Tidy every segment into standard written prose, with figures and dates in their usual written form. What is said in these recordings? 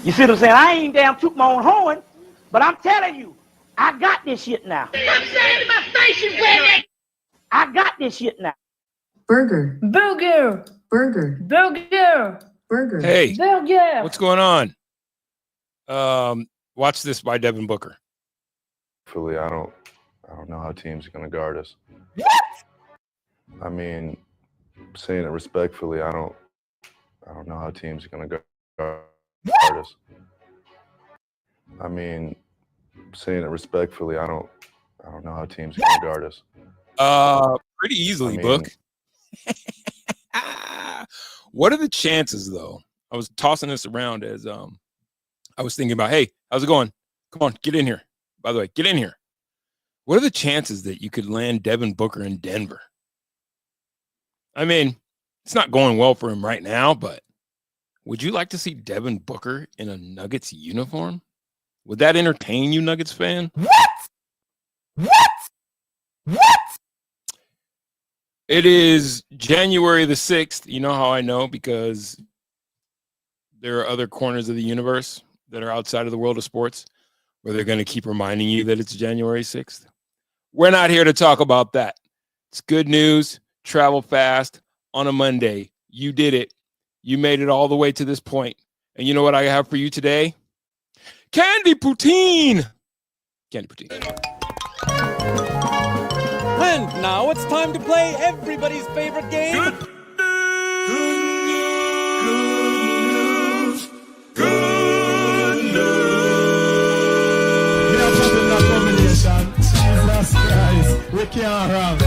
You see what I'm saying? I ain't damn toot my own horn, but I'm telling you, I got this shit now. I'm saying to my face, you redneck. I got this shit now. Burger. Burger. Burger. Burger. Burger. Hey, Burger. what's going on? Watch this by Devin Booker. Fully, I don't know how teams are going to guard us. What? I mean, saying it respectfully, I don't know how teams are going to guard us. I mean, saying it respectfully, I don't know how teams are going to guard us. Pretty easily, I mean, Book. What are the chances, though? I was tossing this around as I was thinking about, hey, how's it going? Come on, get in here. By the way, get in here. What are the chances that you could land Devin Booker in Denver? I mean, it's not going well for him right now, but would you like to see Devin Booker in a Nuggets uniform? Would that entertain you, Nuggets fan? What? It is January the 6th. You know how I know? Because there are other corners of the universe that are outside of the world of sports where they're going to keep reminding you that it's January 6th. We're not here to talk about that. It's good news. Travel fast on a Monday. You did it. You made it all the way to this point. And you know what I have for you today? Candy poutine. Candy poutine. And now it's time to play everybody's favorite game. Good news. Good news. We are jumping that combination. Jesus Christ. We can't run.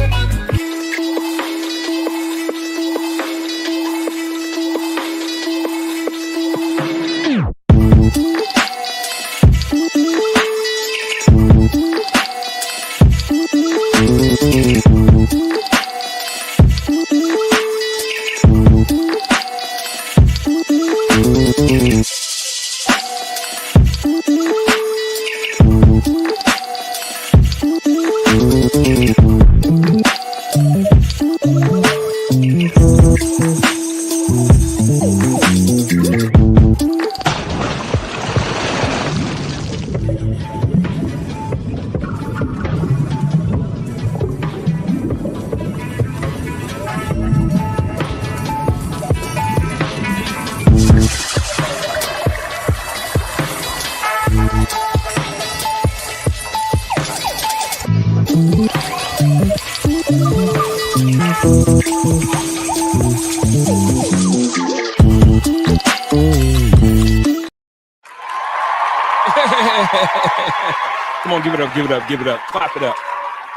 Come on, give it up, give it up, give it up. Clap it up.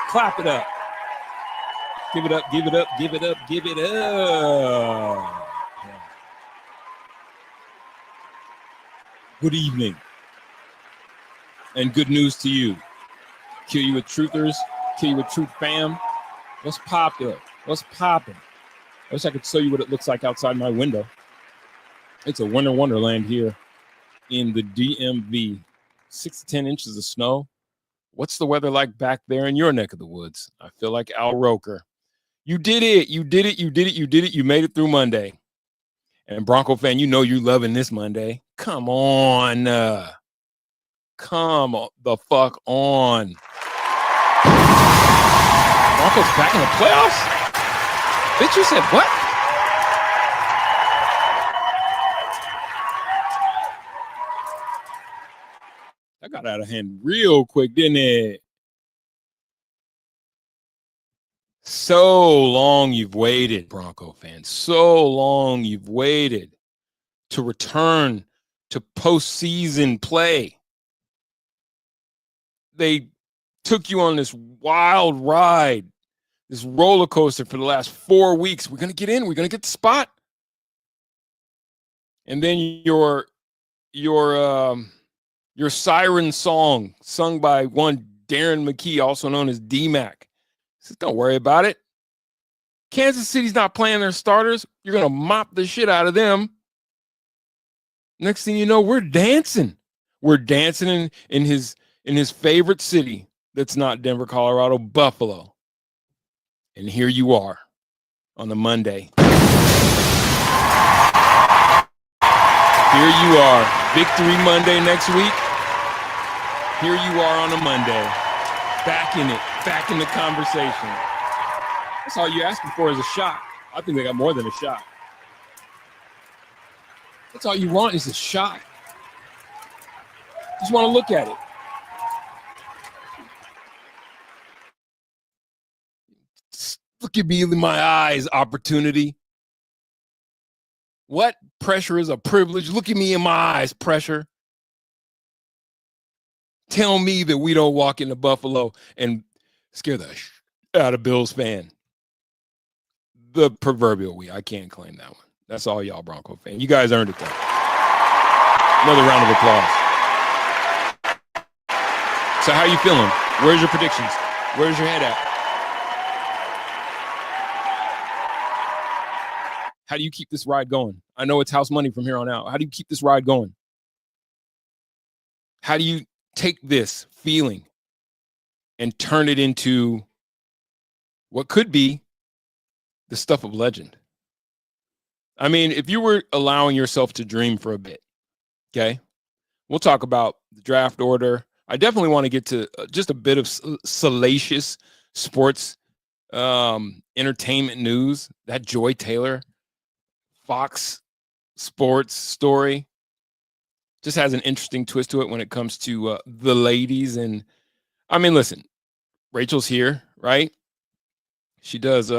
Clap it up. Give it up, give it up, give it up, give it up. Good evening. And good news to you. Kill you with truthers, kill you with truth fam. What's popular? What's popping? I wish I could show you what it looks like outside my window. It's a winter wonderland here in the DMV. 6 to 10 inches of snow. What's the weather like back there in your neck of the woods? I feel like Al Roker. You did it. You did it. You did it. You did it. You made it through Monday. And Bronco fan, you know you're loving this Monday. Come on. Come the fuck on. Broncos back in the playoffs? Bitch, you said what? That got out of hand real quick, didn't it? So long you've waited, Bronco fans. So long you've waited to return to postseason play. They took you on this wild ride, this roller coaster for the last 4 weeks. We're going to get in. We're going to get the spot. And then your siren song sung by one Darren McKee, also known as D-Mac. Says, don't worry about it. Kansas City's not playing their starters. You're going to mop the shit out of them. Next thing you know, we're dancing. We're dancing in his favorite city that's not Denver, Colorado, Buffalo. And here you are on a Monday. Here you are Victory Monday next week. Here you are on a Monday. Back in it. Back in the conversation. That's all you're asking for is a shot. I think they got more than a shot. That's all you want is a shot. Just want to look at it. Look at me in my eyes, opportunity. What? Pressure is a privilege. Look at me in my eyes, pressure. Tell me that we don't walk into Buffalo and scare the out of Bills fan. The proverbial we. I can't claim that one. That's all y'all Bronco fans. You guys earned it, though. Another round of applause. So how you feeling? Where's your predictions? Where's your head at? How do you keep this ride going? I know it's house money from here on out. How do you keep this ride going? How do you take this feeling and turn it into what could be the stuff of legend? I mean, if you were allowing yourself to dream for a bit, okay, we'll talk about the draft order. I definitely want to get to just a bit of salacious sports entertainment news. That Joy Taylor Fox Sports story just has an interesting twist to it when it comes to the ladies. And I mean, listen, Rachel's here, right? She does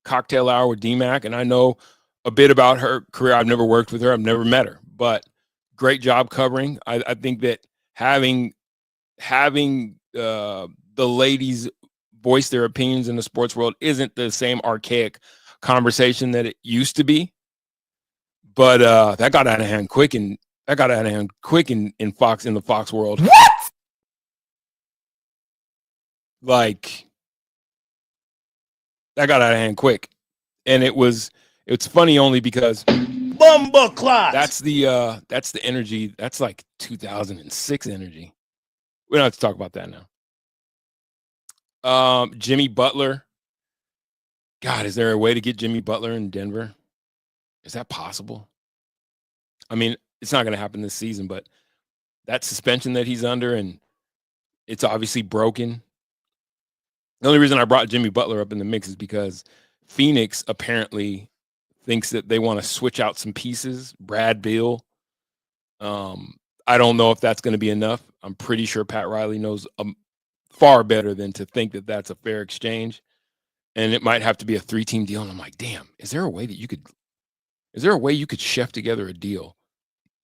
Cocktail Hour with D-Mac, and I know a bit about her career. I've never worked with her. I've never met her, but great job covering. I think that having the ladies voice their opinions in the sports world isn't the same archaic conversation that it used to be. But that got out of hand quick, and in the Fox world. What? Like, that got out of hand quick, and it's funny only because Bumbleclot. that's the energy. That's like 2006 energy. We don't have to talk about that now. Jimmy Butler. God, is there a way to get Jimmy Butler in Denver? Is that possible? I mean, it's not going to happen this season, but that suspension that he's under, and it's obviously broken. The only reason I brought Jimmy Butler up in the mix is because Phoenix apparently thinks that they want to switch out some pieces. Brad Beal. I don't know if that's going to be enough. I'm pretty sure Pat Riley knows far better than to think that that's a fair exchange. And it might have to be a 3-team deal. And I'm like, damn, is there a way you could chef together a deal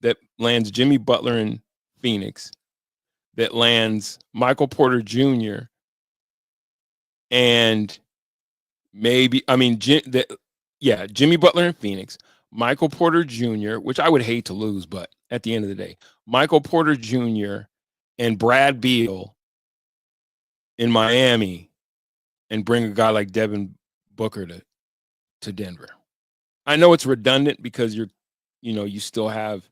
that lands Jimmy Butler in Phoenix, that lands Michael Porter Jr., and maybe, Jimmy Butler in Phoenix, Michael Porter Jr., which I would hate to lose, but at the end of the day, Michael Porter Jr. and Brad Beal in Miami, and bring a guy like Devin Booker to Denver. I know it's redundant because you still have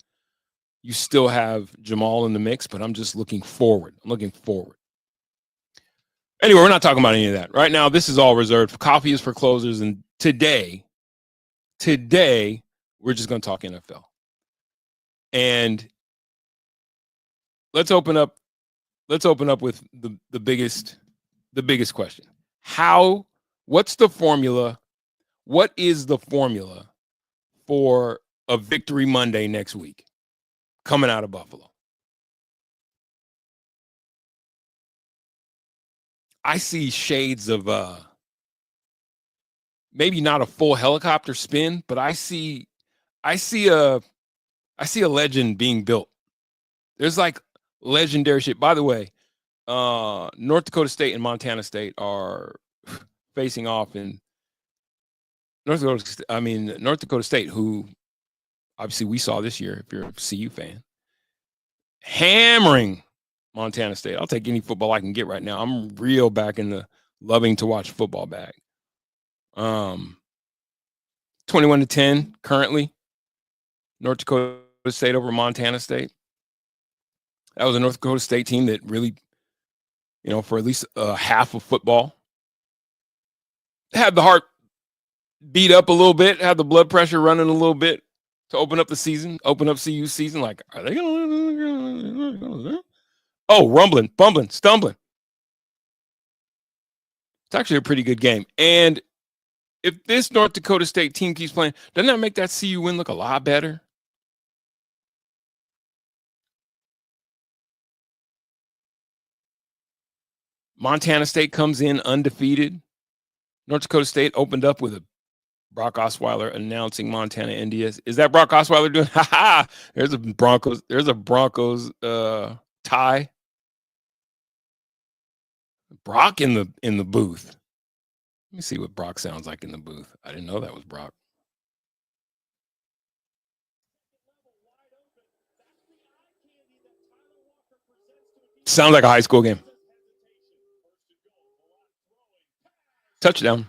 Jamal in the mix, but I'm just looking forward. Anyway, we're not talking about any of that. Right now, this is all reserved. Coffee is for closers, and today, we're just going to talk NFL. And let's open up with the biggest question. What's the formula? What is the formula for a victory Monday next week coming out of Buffalo? I see shades of maybe not a full helicopter spin, but I see a legend being built. There's like legendary shit. By the way, North Dakota State and Montana State are facing off in North Dakota State, who obviously we saw this year, if you're a CU fan, hammering Montana State. I'll take any football I can get right now. I'm real back in the loving to watch football bag. 21-10 currently. North Dakota State over Montana State. That was a North Dakota State team that really, for at least half of football, had the heart beat up a little bit, had the blood pressure running a little bit, to open up the season, open up CU season. Like, are they gonna? Oh, rumbling, bumbling, stumbling. It's actually a pretty good game. And if this North Dakota State team keeps playing, doesn't that make that CU win look a lot better? Montana State comes in undefeated. North Dakota State opened up with a Brock Osweiler announcing Montana NDS. Is that Brock Osweiler doing? Ha ha! There's a Broncos. There's a Broncos tie. Brock in the booth. Let me see what Brock sounds like in the booth. I didn't know that was Brock. Sounds like a high school game. Touchdown.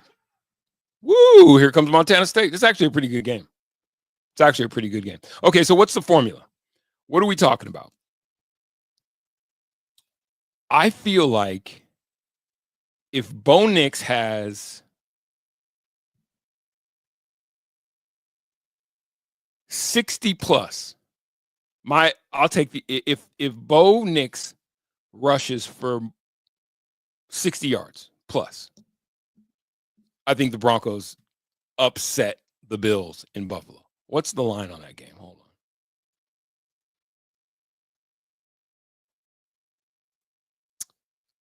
Woo! Here comes Montana State. It's actually a pretty good game. It's actually a pretty good game. Okay, so what's the formula? What are we talking about? I feel like if Bo Nix has 60 plus, I'll take the if Bo Nix rushes for 60 yards plus, I think the Broncos upset the Bills in Buffalo. What's the line on that game? Hold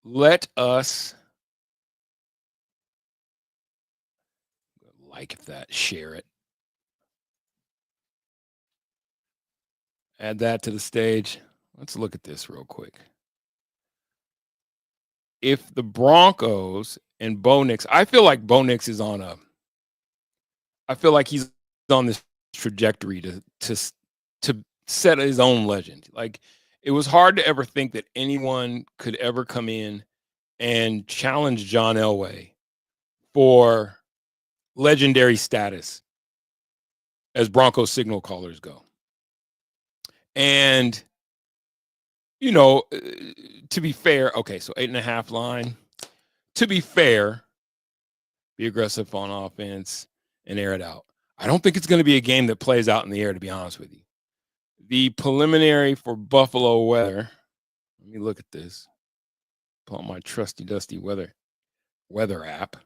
on. Let us like that, share it. Add that to the stage. Let's look at this real quick. If the Broncos and Bo Nix, I feel like Bo Nix is I feel like he's on this trajectory to set his own legend. Like, it was hard to ever think that anyone could ever come in and challenge John Elway for legendary status as Broncos signal callers go. And, you know, to be fair, okay, so 8.5 line. To be fair, be aggressive on offense and air it out. I don't think it's going to be a game that plays out in the air, to be honest with you. The preliminary for Buffalo weather. Let me look at this. Pull out my trusty dusty weather app.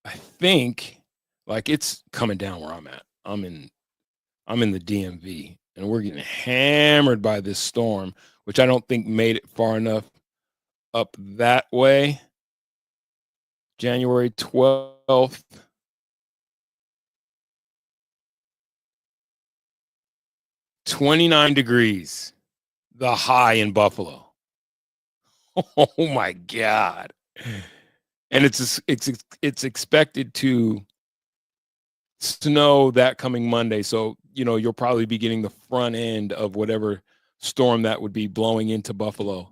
I think like it's coming down where I'm at. I'm in the DMV, and we're getting hammered by this storm, which I don't think made it far enough up that way. January 12th. $29 degrees, the high in Buffalo. Oh my God. And it's expected to snow that coming Monday. So, you know, you'll probably be getting the front end of whatever storm that would be blowing into Buffalo.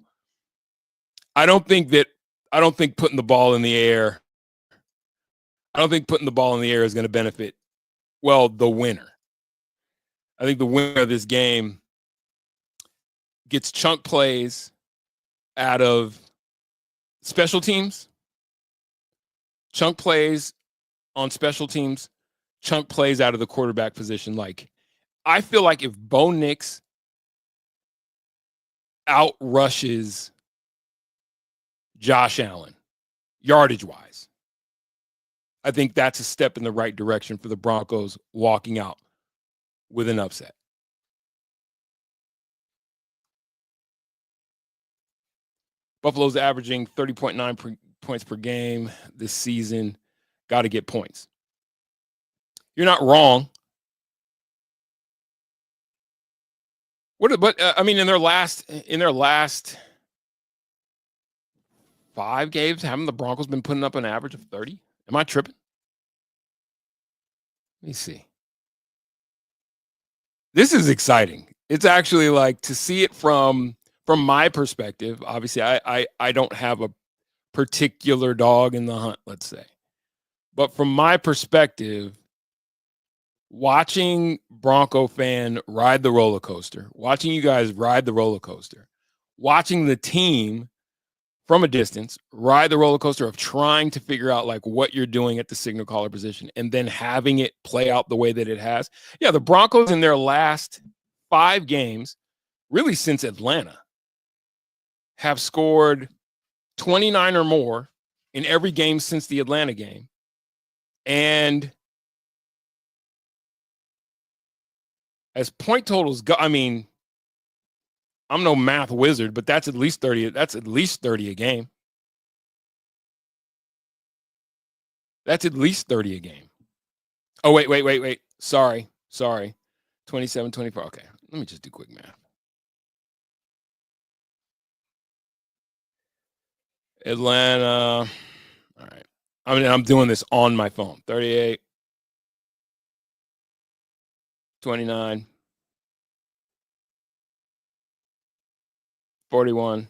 I don't think putting the ball in the air is going to benefit, well, the winner. I think the winner of this game gets chunk plays out of special teams, chunk plays on special teams, chunk plays out of the quarterback position. Like, I feel like if Bo Nix outrushes Josh Allen yardage-wise, I think that's a step in the right direction for the Broncos walking out with an upset. Buffalo's averaging 30.9 points per game this season. Got to get points. You're not wrong. I mean, in their last 5 games, haven't the Broncos been putting up an average of 30? Am I tripping? Let me see. This is exciting. It's actually like to see it from my perspective. Obviously, I don't have a particular dog in the hunt, let's say. But from my perspective, watching Bronco fan ride the roller coaster, watching you guys ride the roller coaster, watching the team from a distance, ride the roller coaster of trying to figure out like what you're doing at the signal caller position and then having it play out the way that it has. Yeah, the Broncos in their last 5 games, really since Atlanta, have scored 29 or more in every game since the Atlanta game. And as point totals go, I mean, I'm no math wizard, but that's at least 30. That's at least 30 a game. That's at least 30 a game. Oh, wait. Sorry. 27, 24. Okay. Let me just do quick math. Atlanta. All right. I mean, I'm doing this on my phone. 38, 29, 41.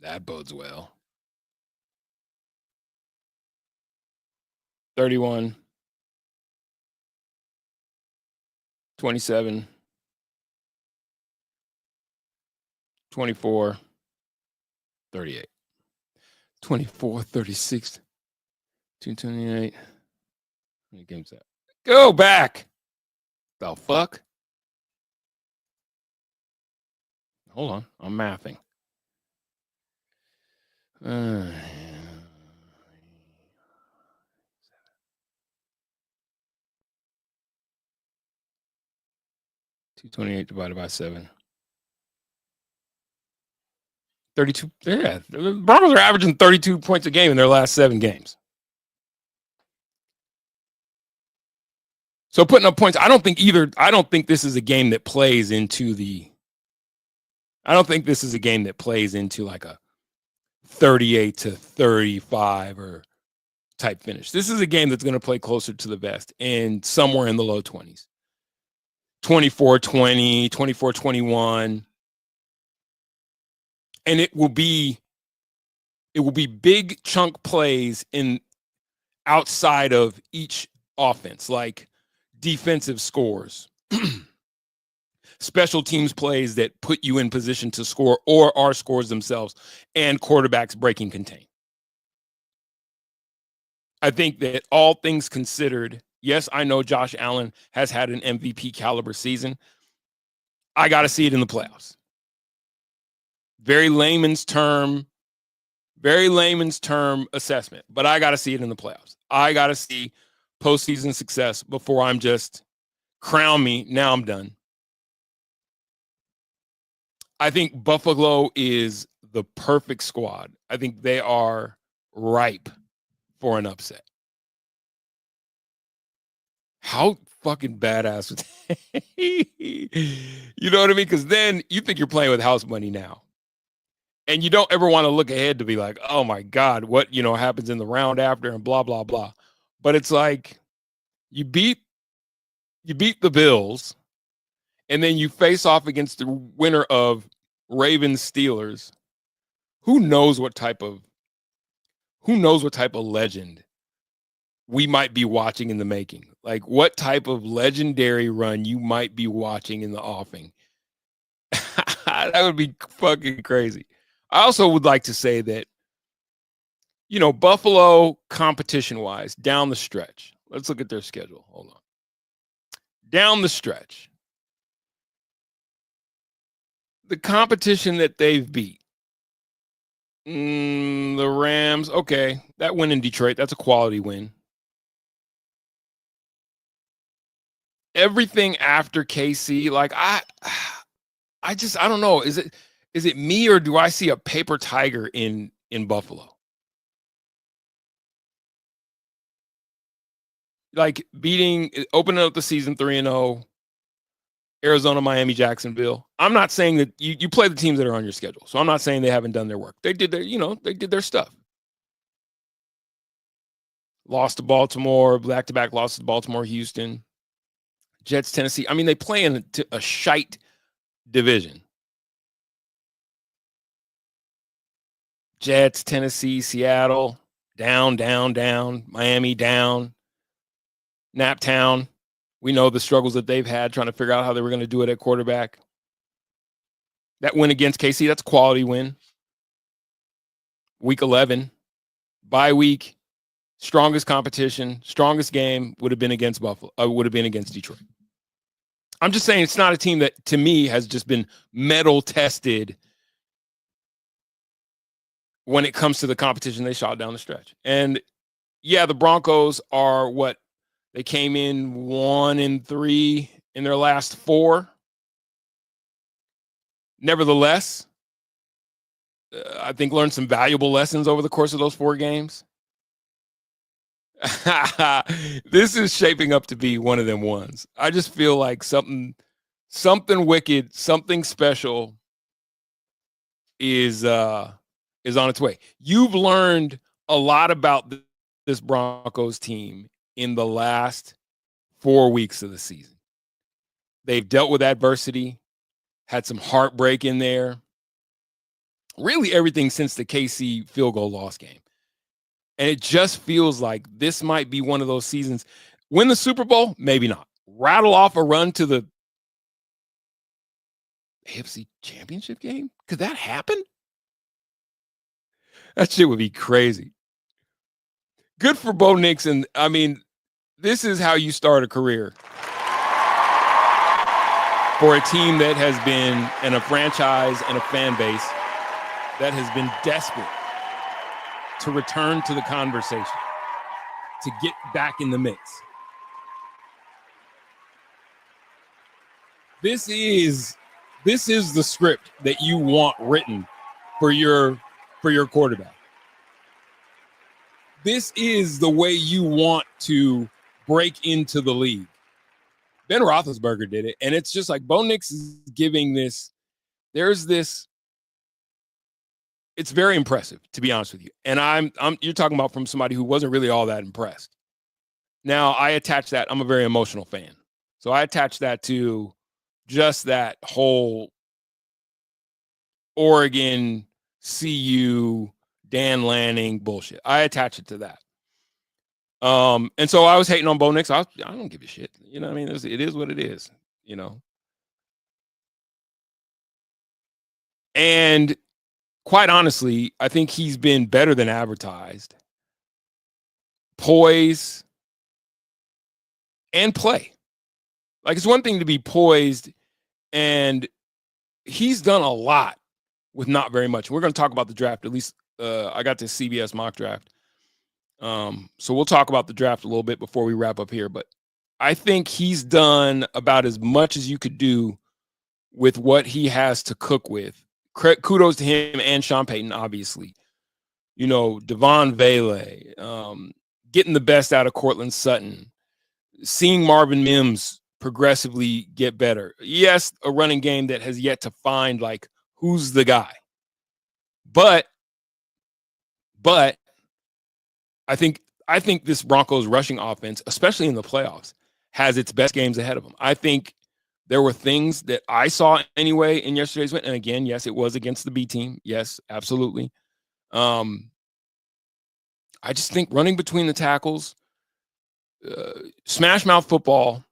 That bodes well. 31, 27, 24, 38. 24, 36, 228. How many games that? Go back. The fuck? Hold on. I'm mathing. 228 divided by 7. 32. Yeah, the Broncos are averaging 32 points a game in their last 7 games. So putting up points, I don't think this is a game that plays into like a 38 to 35 or type finish. This is a game that's going to play closer to the vest and somewhere in the low 20s. 24-20, 24-21. And it will be big chunk plays in outside of each offense, like defensive scores, special teams plays that put you in position to score or are scores themselves, and quarterbacks breaking contain. I think that all things considered, yes, I know Josh Allen has had an MVP caliber season. I got to see it in the playoffs. Very layman's term assessment, but I got to see it in the playoffs. I got to see postseason success before I'm just crown me. Now I'm done. I think Buffalo is the perfect squad. I think they are ripe for an upset. How fucking badass was that? You know what I mean? Because then you think you're playing with house money now. And you don't ever want to look ahead to be like, oh my God, what happens in the round after and blah, blah, blah. But it's like you beat the Bills, and then you face off against the winner of Ravens Steelers. Who knows what type of legend we might be watching in the making? Like what type of legendary run you might be watching in the offing. That would be fucking crazy. I also would like to say that, Buffalo competition-wise, down the stretch. Let's look at their schedule. Hold on. Down the stretch. The competition that they've beat. The Rams, okay. That win in Detroit, that's a quality win. Everything after KC, like I don't know. Is it me, or do I see a paper tiger in Buffalo? Like opening up the season 3-0, Arizona, Miami, Jacksonville. I'm not saying that you play the teams that are on your schedule. So I'm not saying they haven't done their work. They did their stuff. Lost to Baltimore, back-to-back losses to Baltimore, Houston, Jets, Tennessee. I mean, they play in a shite division. Jets, Tennessee, Seattle, down, Miami, down, Naptown. We know the struggles that they've had trying to figure out how they were going to do it at quarterback. That win against KC, that's a quality win. week 11, bye week, strongest competition, strongest game would have been against Buffalo, would have been against Detroit. I'm just saying it's not a team that, to me, has just been metal tested when it comes to the competition they shot down the stretch. And yeah, the Broncos are what? They came in 1-3 in their last 4. Nevertheless, I think learned some valuable lessons over the course of those 4 games. This is shaping up to be one of them ones. I just feel like something wicked, something special is on its way. You've learned a lot about this Broncos team in the last 4 weeks of the season. They've dealt with adversity, had some heartbreak in there. Really everything since the KC field goal loss game. And it just feels like this might be one of those seasons. Win the Super Bowl? Maybe not. Rattle off a run to the AFC Championship game? Could that happen? That shit would be crazy. Good for Bo Nix. And I mean, this is how you start a career for a team that has been in a franchise and a fan base that has been desperate to return to the conversation, to get back in the mix. This is the script that you want written for your quarterback. This is the way you want to break into the league. Ben Roethlisberger did it, and it's just like Bo Nix is giving this. There's this. It's very impressive, to be honest with you. And you're talking about from somebody who wasn't really all that impressed. Now, I attach that. I'm a very emotional fan. So I attach that to just that whole Oregon, CU, Dan Lanning bullshit. I attach it to that. And so I was hating on Bo Nix. I don't give a shit. You know what I mean? It is what it is, you know? And quite honestly, I think he's been better than advertised. Poise and play. Like, it's one thing to be poised, and he's done a lot with not very much. We're going to talk about the draft. At least I got this CBS mock draft. So we'll talk about the draft a little bit before we wrap up here. But I think he's done about as much as you could do with what he has to cook with. Kudos to him and Sean Payton, obviously. You know, Devon Vele, getting the best out of Cortland Sutton, seeing Marvin Mims progressively get better. Yes, a running game that has yet to find, like, who's the guy. But I think this Broncos rushing offense, especially in the playoffs, has its best games ahead of them. I think there were things that I saw anyway in yesterday's win. And again, yes, it was against the B team. Yes, absolutely. I just think running between the tackles, smash mouth football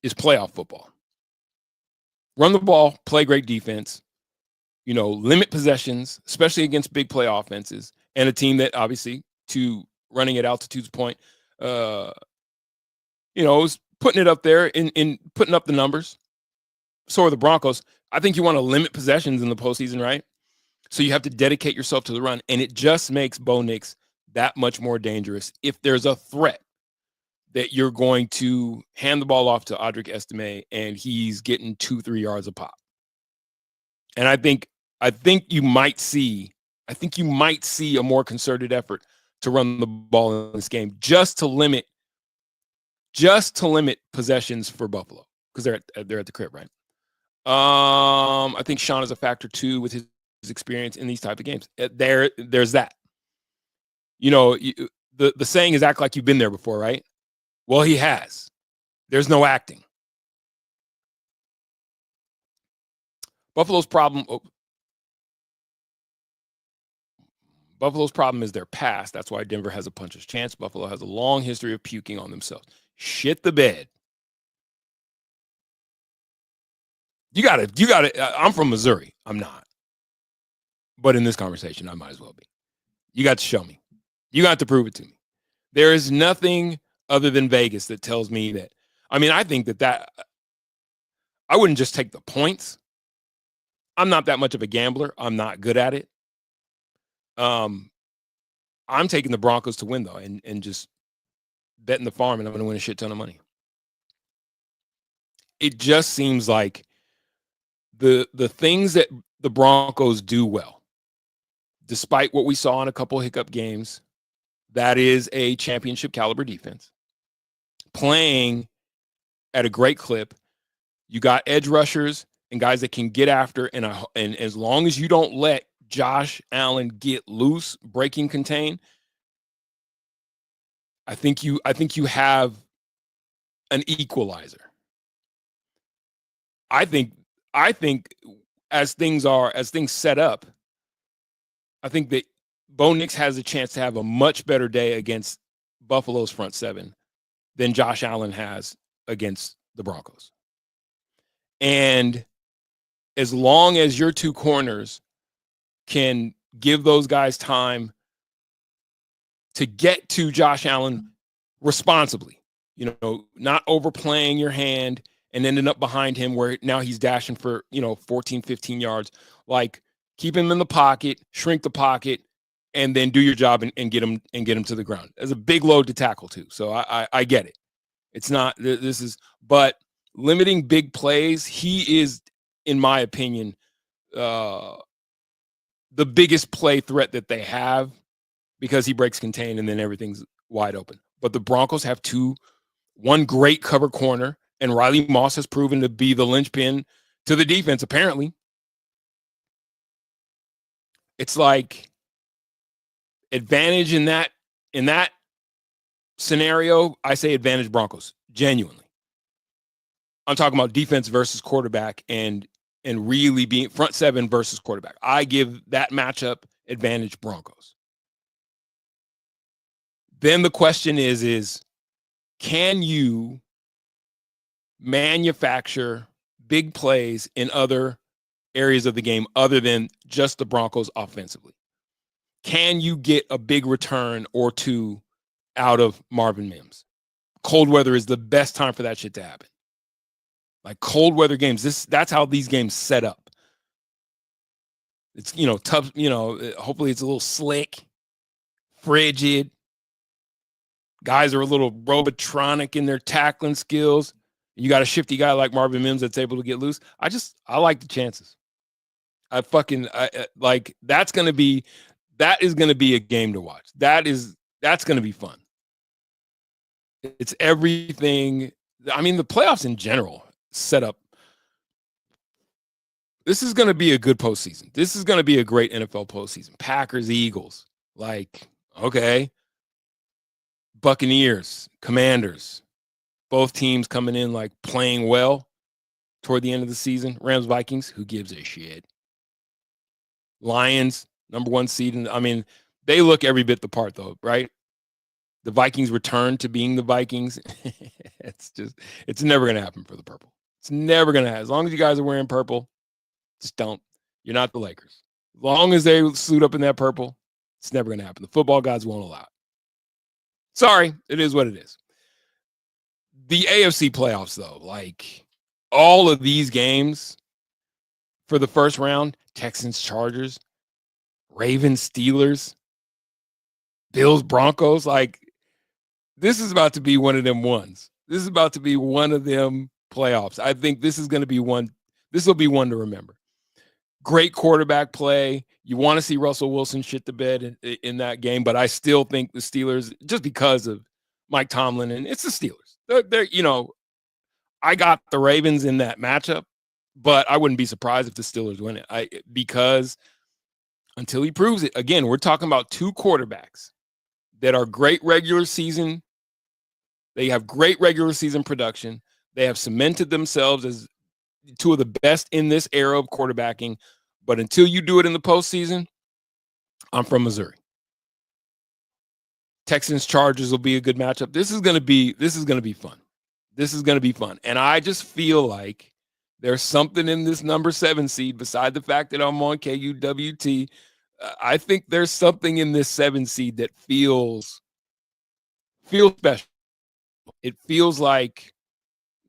is playoff football. Run the ball, play great defense, you know, limit possessions, especially against big play offenses, and a team that obviously, to running at altitude's point, you know, is putting it up there in putting up the numbers. So are the Broncos. I think you want to limit possessions in the postseason, right? So you have to dedicate yourself to the run, and it just makes Bo Nix that much more dangerous if there's a threat that you're going to hand the ball off to Audric Estime and he's getting 2-3 yards a pop. And I think you might see a more concerted effort to run the ball in this game just to limit possessions for Buffalo, because they're at the crib, right? I think Sean is a factor too with his experience in these type of games. There's that. You know, the saying is act like you've been there before, right? Well, he has. There's no acting. Buffalo's problem is their past. That's why Denver has a puncher's chance. Buffalo has a long history of puking on themselves. Shit the bed. You got it. I'm from Missouri. I'm not. But in this conversation, I might as well be. You got to show me. You got to prove it to me. There is nothing other than Vegas that tells me that. I mean, I think that I wouldn't just take the points. I'm not that much of a gambler. I'm not good at it. I'm taking the Broncos to win, though, and just betting the farm, and I'm going to win a shit ton of money. It just seems like the things that the Broncos do well, despite what we saw in a couple hiccup games, that is a championship caliber defense. Playing at a great clip. You got edge rushers and guys that can get after, and as long as you don't let Josh Allen get loose, breaking contain, I think you have an equalizer. I think as things set up, I think that Bo Nix has a chance to have a much better day against Buffalo's front seven than Josh Allen has against the Broncos. And as long as your two corners can give those guys time to get to Josh Allen responsibly, not overplaying your hand and ending up behind him where now he's dashing for, 14, 15 yards. Like, keep him in the pocket, shrink the pocket, and then do your job and get him to the ground. There's a big load to tackle too. So I get it. It's not, but limiting big plays, he is, in my opinion, the biggest play threat that they have, because he breaks contain and then everything's wide open. But the Broncos have one great cover corner, and Riley Moss has proven to be the linchpin to the defense, apparently. It's like advantage in that scenario. I say advantage Broncos, genuinely. I'm talking about defense versus quarterback and really being front seven versus quarterback. I give that matchup advantage Broncos. Then the question is can you manufacture big plays in other areas of the game other than just the Broncos offensively? Can you get a big return or two out of Marvin Mims? Cold weather is the best time for that shit to happen. Like cold weather games, that's how these games set up. It's, tough, hopefully it's a little slick, frigid. Guys are a little robotronic in their tackling skills. You got a shifty guy like Marvin Mims that's able to get loose. I like the chances. That's going to be a game to watch. That's going to be fun. It's everything. I mean, the playoffs in general set up. This is going to be a good postseason. This is going to be a great NFL postseason. Packers, Eagles, okay. Buccaneers, Commanders, both teams coming in playing well toward the end of the season. Rams, Vikings, who gives a shit? Lions, number 1 seed. I mean, they look every bit the part, though, right? The Vikings return to being the Vikings. It's never going to happen for the purple. It's never going to happen. As long as you guys are wearing purple, just don't. You're not the Lakers. As long as they suit up in that purple, it's never going to happen. The football gods won't allow it. Sorry, it is what it is. The AFC playoffs, though, all of these games for the first round, Texans, Chargers, Ravens, Steelers, Bills, Broncos, this is about to be one of them ones. This is about to be one of them playoffs. I think this is going to be one. This will be one to remember. Great quarterback play. You want to see Russell Wilson shit the bed in that game, but I still think the Steelers, just because of Mike Tomlin, and it's the Steelers. They're I got the Ravens in that matchup, but I wouldn't be surprised if the Steelers win it. Because until he proves it, again, we're talking about two quarterbacks that are great regular season. They have great regular season production. They have cemented themselves as two of the best in this era of quarterbacking. But until you do it in the postseason, I'm from Missouri. Texans, Chargers will be a good matchup. This is going to be fun. This is going to be fun. And I just feel like there's something in this number 7 seed, beside the fact that I'm on KUWT. I think there's something in this 7 seed that feels special. It feels like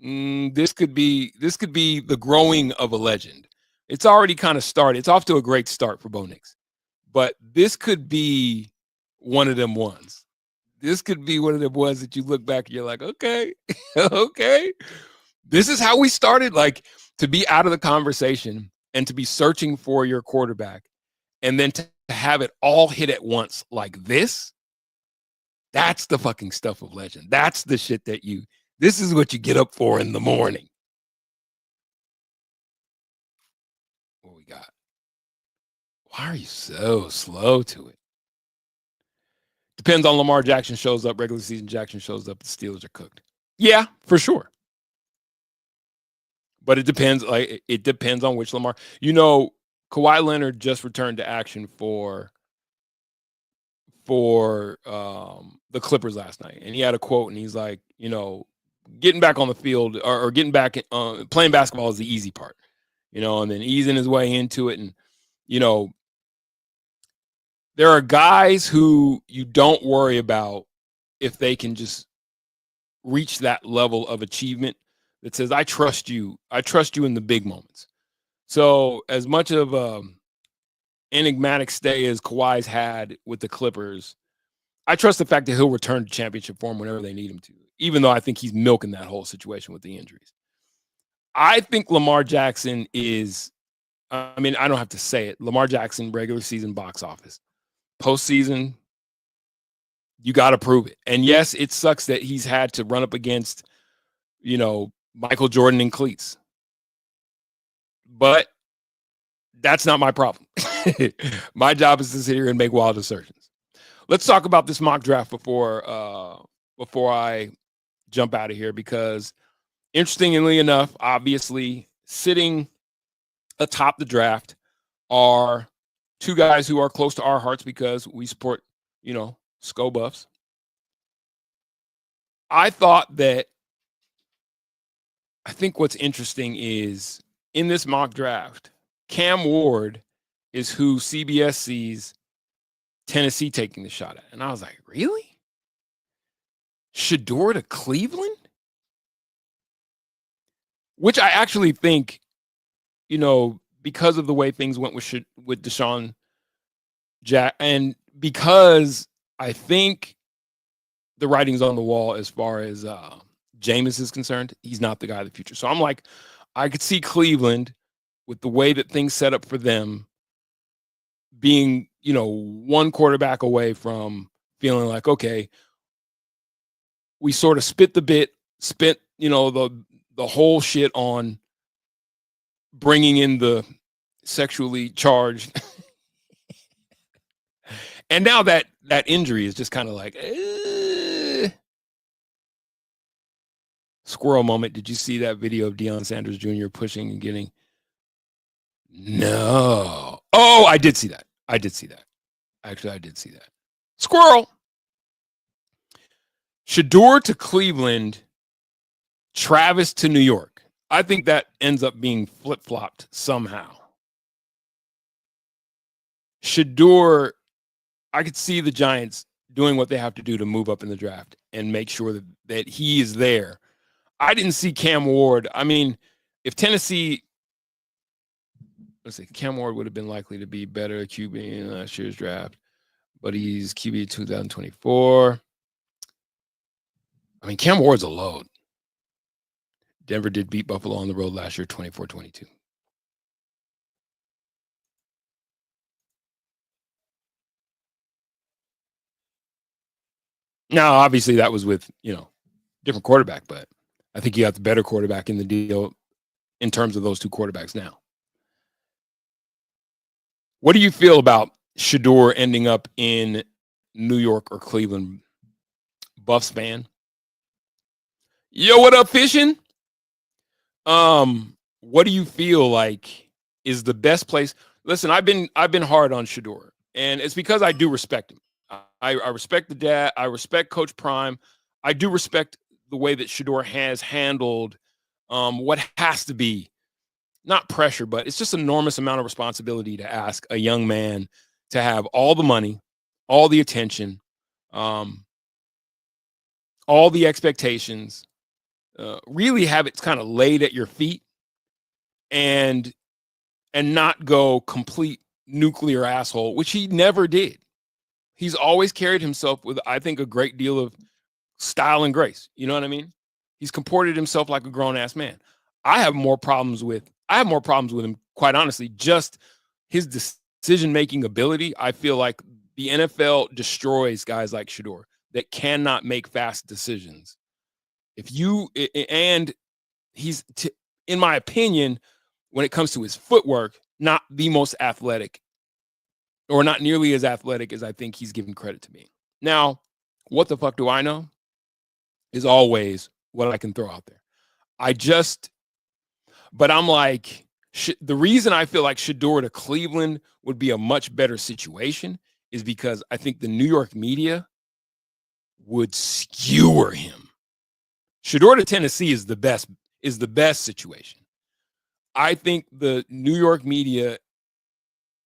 this could be the growing of a legend. It's already kind of started. It's off to a great start for Bo Nix, but this could be one of them ones. This could be one of them ones that you look back and you're like, okay, okay, this is how we started. Like, to be out of the conversation and to be searching for your quarterback, and then to have it all hit at once like this. That's the fucking stuff of legend. That's the shit that this is what you get up for in the morning. What we got? Why are you so slow to it? Depends on Lamar Jackson shows up. Regular season Jackson shows up. The Steelers are cooked. Yeah, for sure. But it depends. Like, it depends on which Lamar. Kawhi Leonard just returned to action for the Clippers last night, and he had a quote, and he's like, getting back on the field or getting back playing basketball is the easy part, and then easing his way into it. And there are guys who you don't worry about if they can just reach that level of achievement that says, I trust you in the big moments. So as much of enigmatic stay as Kawhi's had with the Clippers, I trust the fact that he'll return to championship form whenever they need him to, even though I think he's milking that whole situation with the injuries. I think Lamar Jackson is, I don't have to say it, Lamar Jackson, regular season box office. Postseason, you got to prove it. And yes, it sucks that he's had to run up against, Michael Jordan in cleats. But that's not my problem. My job is to sit here and make wild assertions. Let's talk about this mock draft before I jump out of here, because interestingly enough, obviously sitting atop the draft are two guys who are close to our hearts because we support, SCO Buffs. I think what's interesting is in this mock draft, Cam Ward is who CBS sees Tennessee taking the shot at. And I was like, really? Shedeur to Cleveland? Which I actually think, because of the way things went with Deshaun Jack, and because I think the writing's on the wall as far as Jameis is concerned, he's not the guy of the future. So I'm like, I could see Cleveland, with the way that things set up for them, being, one quarterback away from feeling like, okay, we sort of spent the whole shit on bringing in the sexually charged. And now that injury is just kind of like, squirrel moment. Did you see that video of Deion Sanders Jr. pushing and getting? No. Oh, I did see that. Actually, I did see that. Squirrel. Shedeur to Cleveland, Travis to New York. I think that ends up being flip-flopped somehow. Shedeur, I could see the Giants doing what they have to do to move up in the draft and make sure that he is there. I didn't see Cam Ward. If Tennessee, let's see, Cam Ward would have been likely to be better at QB in last year's draft, but he's QB 2024. Cam Ward's a load. Denver did beat Buffalo on the road last year, 24-22. Now, obviously, that was with, different quarterback, but I think you got the better quarterback in the deal in terms of those two quarterbacks now. What do you feel about Shedeur ending up in New York or Cleveland? Buffs fan? Yo, what up, fishing? What do you feel like is the best place? Listen, I've been hard on Shedeur, and it's because I do respect him. I respect the dad. I respect Coach Prime. I do respect the way that Shedeur has handled what has to be not pressure, but it's just an enormous amount of responsibility to ask a young man to have all the money, all the attention, all the expectations, really have it kind of laid at your feet, and not go complete nuclear asshole, which he never did. He's always carried himself with, I think, a great deal of style and grace. You know what I mean? He's comported himself like a grown ass man. I have more problems with him, quite honestly, just his decision-making ability. I feel like the NFL destroys guys like Shedeur that cannot make fast decisions. And he's, in my opinion, when it comes to his footwork, not the most athletic, or not nearly as athletic as I think he's given credit to being. Now, what the fuck do I know is always what I can throw out there. But I'm like, the reason I feel like Shedeur to Cleveland would be a much better situation is because I think the New York media would skewer him. Shedeur to Tennessee is the best situation. I think the New York media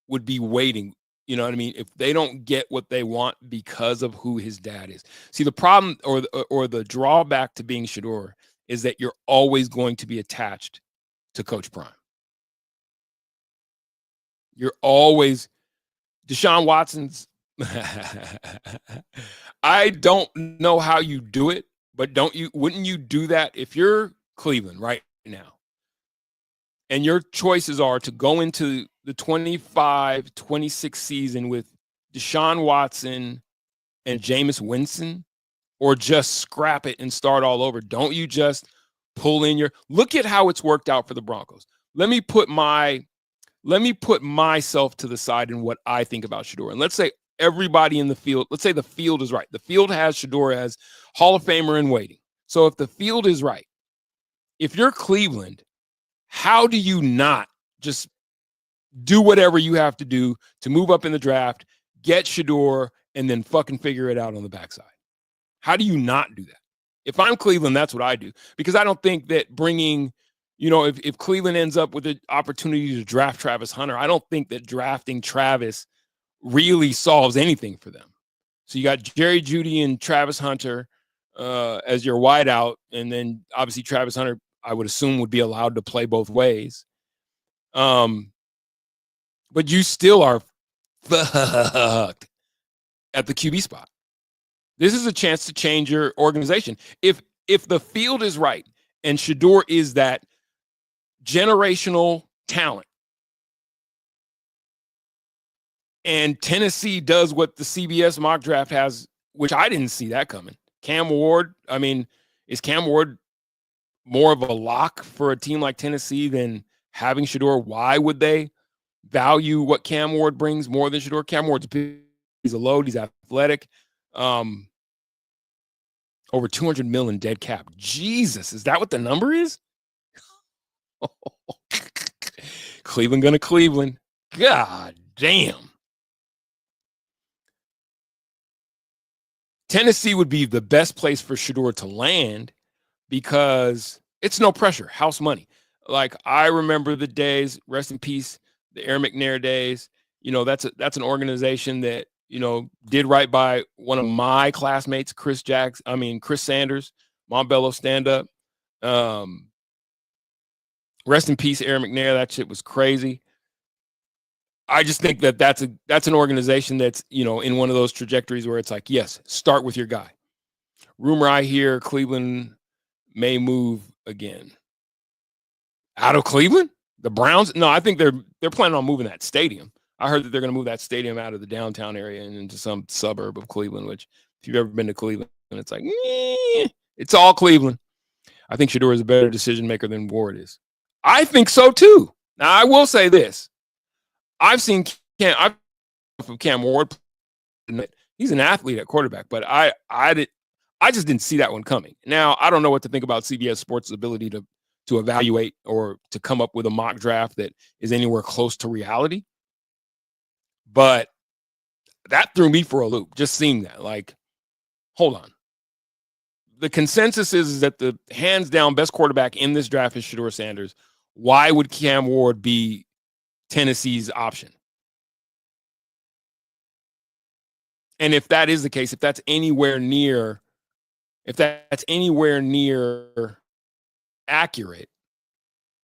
would be waiting. You know what I mean? If they don't get what they want because of who his dad is. See, the problem or the drawback to being Shedeur is that you're always going to be attached to Coach Prime. You're always Deshaun Watson's. I don't know how you do it, but wouldn't you do that if you're Cleveland right now? And your choices are to go into the 25-26 season with Deshaun Watson and Jameis Winston, or just scrap it and start all over. Don't you just pull in look at how it's worked out for the Broncos. Let me put myself to the side in what I think about Shedeur. And let's say everybody in the field, let's say the field is right. The field has Shedeur as Hall of Famer in waiting. So if the field is right, if you're Cleveland, how do you not just do whatever you have to do to move up in the draft, get Shedeur, and then fucking figure it out on the backside? How do you not do that? If I'm Cleveland, that's what I do. Because I don't think that bringing, if Cleveland ends up with the opportunity to draft Travis Hunter, I don't think that drafting Travis really solves anything for them. So you got Jerry Jeudy and Travis Hunter as your wideout, and then obviously Travis Hunter, I would assume, would be allowed to play both ways. But you still are fucked at the QB spot. This is a chance to change your organization. If the field is right and Shedeur is that generational talent, and Tennessee does what the CBS mock draft has, which I didn't see that coming. Cam Ward, is Cam Ward more of a lock for a team like Tennessee than having Shedeur? Why would they value what Cam Ward brings more than Shedeur? Cam Ward's he's a load, he's athletic. Over $200 million dead cap. Jesus, is that what the number is? Cleveland gonna Cleveland. God damn. Tennessee would be the best place for Shedeur to land because it's no pressure, house money. Like, I remember the days, rest in peace, the Aaron McNair days. That's an organization that, did right by one of my classmates, Chris Sanders, Montbello stand-up. Rest in peace, Aaron McNair. That shit was crazy. I just think that that's an organization that's, in one of those trajectories where it's like, yes, start with your guy. Rumor I hear, Cleveland may move again. Out of Cleveland? The Browns? No, I think they're planning on moving that stadium. I heard that they're going to move that stadium out of the downtown area and into some suburb of Cleveland, which, if you've ever been to Cleveland, it's like, it's all Cleveland. I think Shedeur is a better decision maker than Ward is. I think so too. Now, I will say this. I've seen Cam Ward. He's an athlete at quarterback, but I just didn't see that one coming. Now, I don't know what to think about CBS Sports' ability to evaluate or to come up with a mock draft that is anywhere close to reality. But that threw me for a loop, just seeing that. Like, hold on. The consensus is that the hands down best quarterback in this draft is Shedeur Sanders. Why would Cam Ward be Tennessee's option? And if that is the case, if that's anywhere near accurate,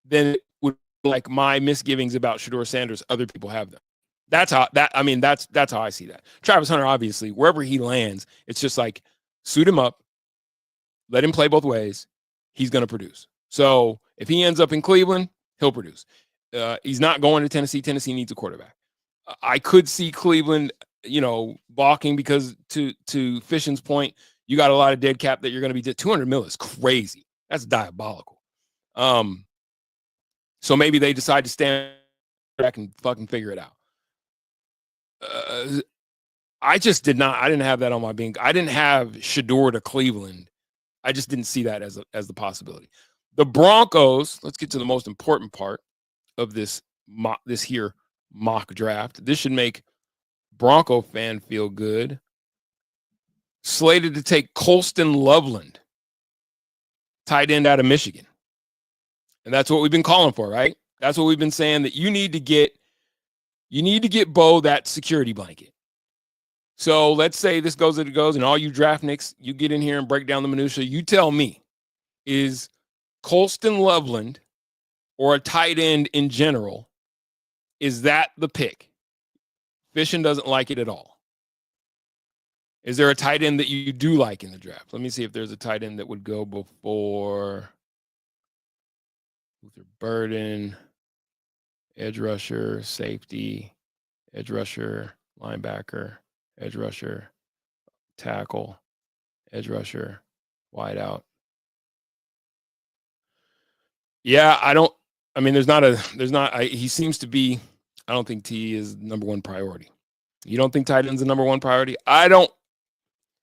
then it would be like my misgivings about Shedeur Sanders, other people have them. That's how I see that. Travis Hunter, obviously, wherever he lands, it's just like suit him up, let him play both ways. He's going to produce. So if he ends up in Cleveland, he'll produce. He's not going to Tennessee. Tennessee needs a quarterback. I could see Cleveland, balking because to Fishin's point, you got a lot of dead cap that you're going to be $200 million is crazy. That's diabolical. So maybe they decide to stand back and fucking figure it out. I didn't have that on my bingo. I didn't have Shedeur to Cleveland. I just didn't see that as the possibility. The Broncos, let's get to the most important part of this mock draft. This should make Bronco fan feel good. Slated to take Colston Loveland, tight end out of Michigan. And that's what we've been calling for, right? That's what we've been saying, that you need to get Bo that security blanket. So let's say this goes as it goes, and all you draft nicks, you get in here and break down the minutia. You tell me, is Colston Loveland or a tight end in general, is that the pick? Fishin doesn't like it at all. Is there a tight end that you do like in the draft? Let me see if there's a tight end that would go before Luther Burden, edge rusher, safety, edge rusher, linebacker, edge rusher, tackle, edge rusher, wide out. Yeah, he seems to be, I don't think T is number one priority. You don't think tight end's the number one priority? I don't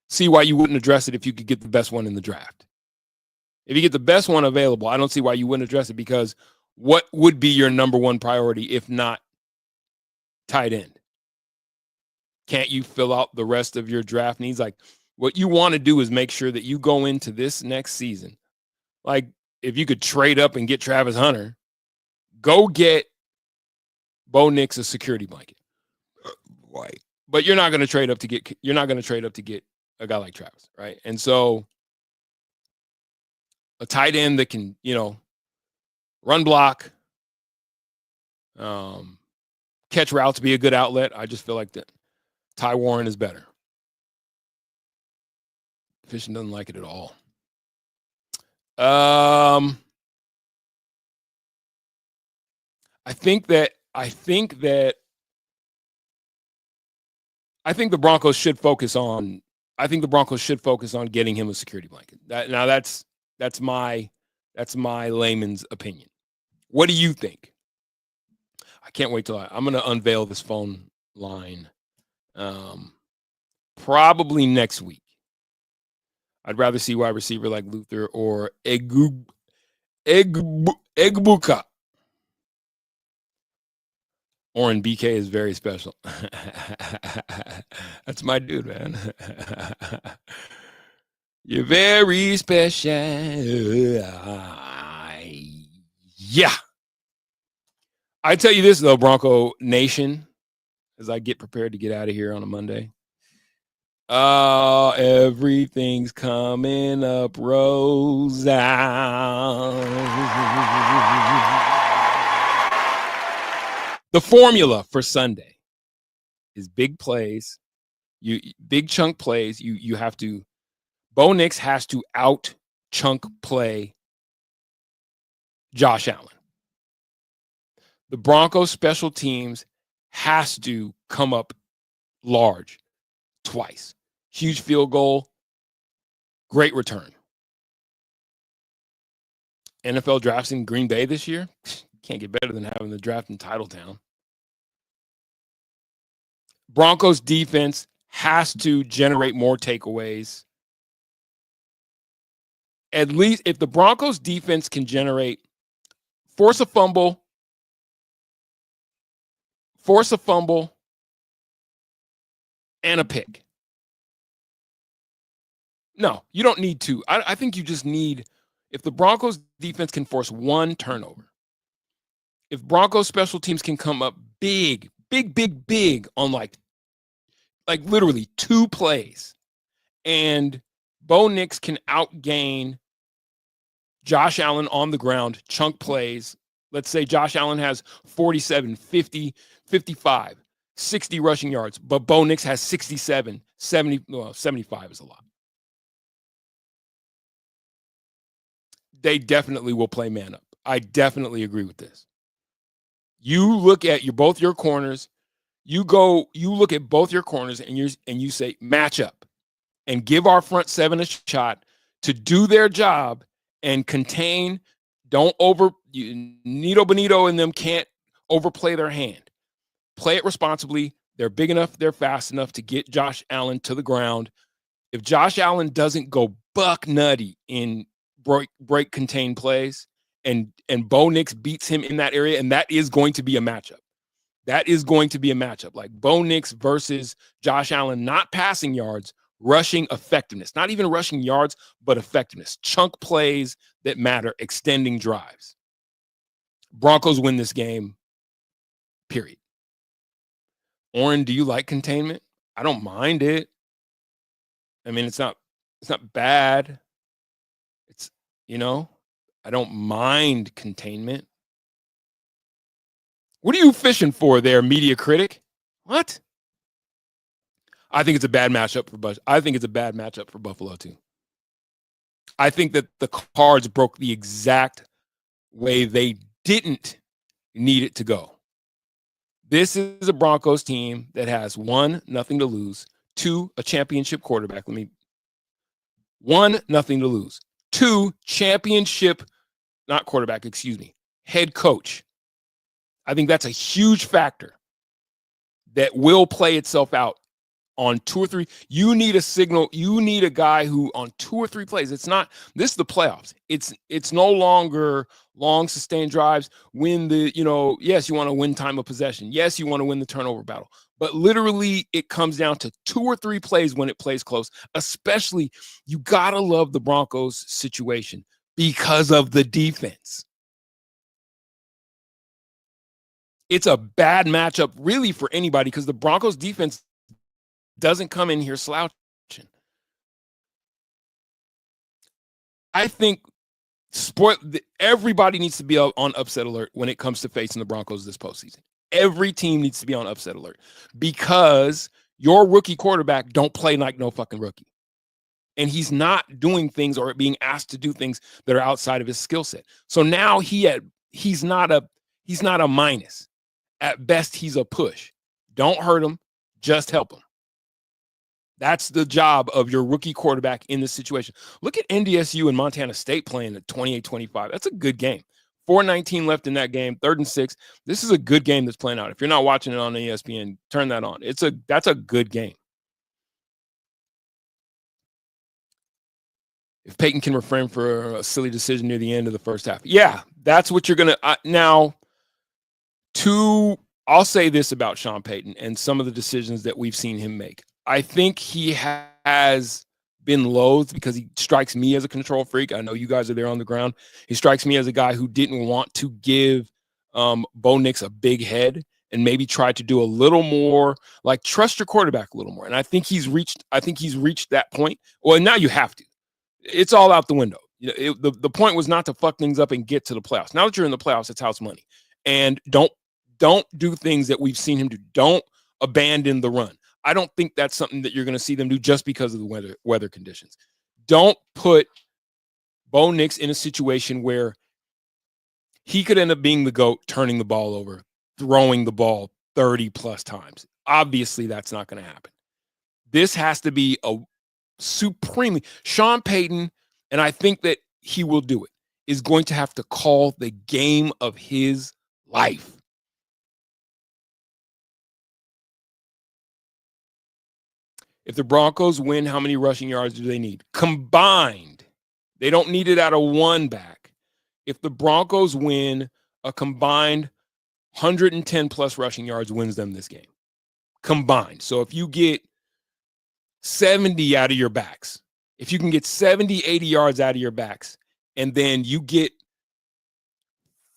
see why you wouldn't address it if you could get the best one in the draft. If you get the best one available, I don't see why you wouldn't address it, because what would be your number one priority if not tight end? Can't you fill out the rest of your draft needs? Like, what you want to do is make sure that you go into this next season. Like, if you could trade up and get Travis Hunter, go get Bo Nix a security blanket. Right. But you're not going to trade up to get a guy like Travis, right? And so a tight end that can, run block, catch routes, be a good outlet. I just feel like that Ty Warren is better. Fishin doesn't like it at all. I think the Broncos should focus on getting him a security blanket. That's my layman's opinion. What do you think? I can't wait till I'm going to unveil this phone line probably next week. I'd rather see wide receiver like Luther or Egbuka. Oren BK is very special. That's my dude, man. You're very special. Yeah. I tell you this, though, Bronco Nation, as I get prepared to get out of here on a Monday. Everything's coming up rose. The formula for Sunday is big plays. Big chunk plays. You have to. Bo Nix has to out chunk play Josh Allen. The Broncos special teams has to come up large twice. Huge field goal, great return. NFL drafts in Green Bay this year. Can't get better than having the draft in Titletown. Broncos defense has to generate more takeaways. At least if the Broncos defense can force a fumble, and a pick. No, you don't need two. I think you just need, if the Broncos defense can force one turnover, if Broncos special teams can come up big on like Like literally 2 plays. And Bo Nix can outgain Josh Allen on the ground, chunk plays. Let's say Josh Allen has 47, 50, 55, 60 rushing yards, but Bo Nix has 67, 70, well, 75 is a lot. They definitely will play man up. I definitely agree with this. You look at both your corners, you look at both your corners and you say match up and give our front 7 a shot to do their job and contain. Nito Benito and them can't overplay their hand. Play it responsibly. They're big enough, they're fast enough to get Josh Allen to the ground. If Josh Allen doesn't go buck nutty in break contain plays and Bo Nix beats him in that area, and that is going to be a matchup. That is going to be a matchup. Like Bo Nix versus Josh Allen, not passing yards, rushing effectiveness. Not even rushing yards, but effectiveness. Chunk plays that matter, extending drives. Broncos win this game, period. Oren, do you like containment? I don't mind it. I mean, it's not bad. It's, I don't mind containment. What are you fishing for there, media critic? What? I think it's a bad matchup for Buffalo too. I think that the Cards broke the exact way they didn't need it to go. This is a Broncos team that has 1, nothing to lose, 2, a championship quarterback. 1, nothing to lose, 2, championship, not quarterback, head coach. I think that's a huge factor that will play itself out on 2 or 3. You need a signal. You need a guy who on 2 or 3 plays. This is the playoffs. It's no longer long sustained drives. Yes, you want to win time of possession. Yes, you want to win the turnover battle. But literally it comes down to 2 or 3 plays when it plays close. Especially you got to love the Broncos situation because of the defense. It's a bad matchup really for anybody because the Broncos defense doesn't come in here slouching. I think everybody needs to be on upset alert when it comes to facing the Broncos this postseason. Every team needs to be on upset alert because your rookie quarterback don't play like no fucking rookie. And he's not doing things or being asked to do things that are outside of his skill set. So now he's not a minus. At best, he's a push. Don't hurt him, just help him. That's the job of your rookie quarterback in this situation. Look at NDSU and Montana State playing at 28-25. That's a good game. 4:19 left in that game, 3rd and 6. This is a good game that's playing out. If you're not watching it on ESPN, turn that on. That's a good game. If Peyton can refrain for a silly decision near the end of the first half. Yeah, that's what you're going to now. I'll say this about Sean Payton and some of the decisions that we've seen him make. I think he has been loathed because he strikes me as a control freak. I know you guys are there on the ground. He strikes me as a guy who didn't want to give Bo Nix a big head and maybe try to do a little more, like trust your quarterback a little more. And I think he's reached that point. Well, now you have to. It's all out the window. The point was not to fuck things up and get to the playoffs. Now that you're in the playoffs, it's house money. And don't do things that we've seen him do. Don't abandon the run. I don't think that's something that you're going to see them do just because of the weather conditions. Don't put Bo Nix in a situation where he could end up being the GOAT, turning the ball over, throwing the ball 30 plus times. Obviously, that's not going to happen. This has to be a supremely Sean Payton, and I think that he will do it, is going to have to call the game of his life. If the Broncos win, how many rushing yards do they need? Combined. They don't need it out of one back. If the Broncos win, a combined 110 plus rushing yards wins them this game. Combined. So if you get 70 out of your backs, if you can get 70, 80 yards out of your backs, and then you get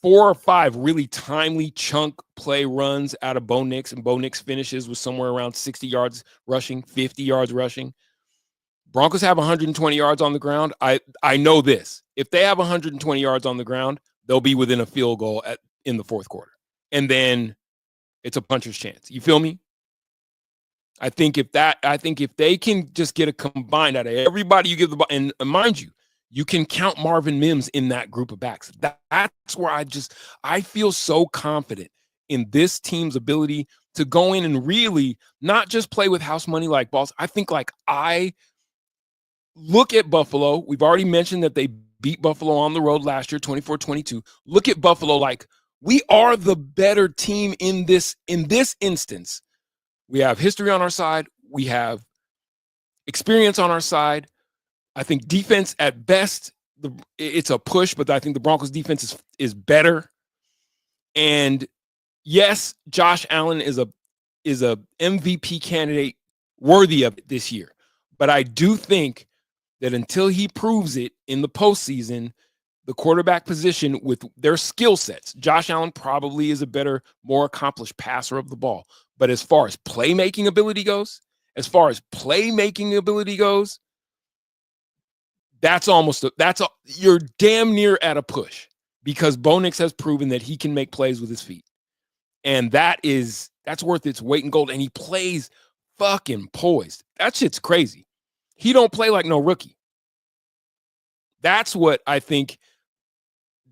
4 or 5 really timely chunk play runs out of Bo Nix, and Bo Nix finishes with somewhere around 60 yards rushing, 50 yards rushing. Broncos have 120 yards on the ground. I know this. If they have 120 yards on the ground, they'll be within a field goal in the fourth quarter. And then it's a puncher's chance. You feel me? I think if they can just get a combined out of everybody you give the ball, and mind you, you can count Marvin Mims in that group of backs. That's where I feel so confident in this team's ability to go in and really not just play with house money like balls. I think I look at Buffalo. We've already mentioned that they beat Buffalo on the road last year, 24-22. Look at Buffalo like we are the better team in this instance. We have history on our side. We have experience on our side. I think defense at best, it's a push, but I think the Broncos defense is better. And yes, Josh Allen is a MVP candidate worthy of it this year. But I do think that until he proves it in the postseason, the quarterback position with their skill sets, Josh Allen probably is a better, more accomplished passer of the ball. But as far as playmaking ability goes, you're damn near at a push, because Bo Nix has proven that he can make plays with his feet. And that's worth its weight in gold. And he plays fucking poised. That shit's crazy. He don't play like no rookie. That's what I think.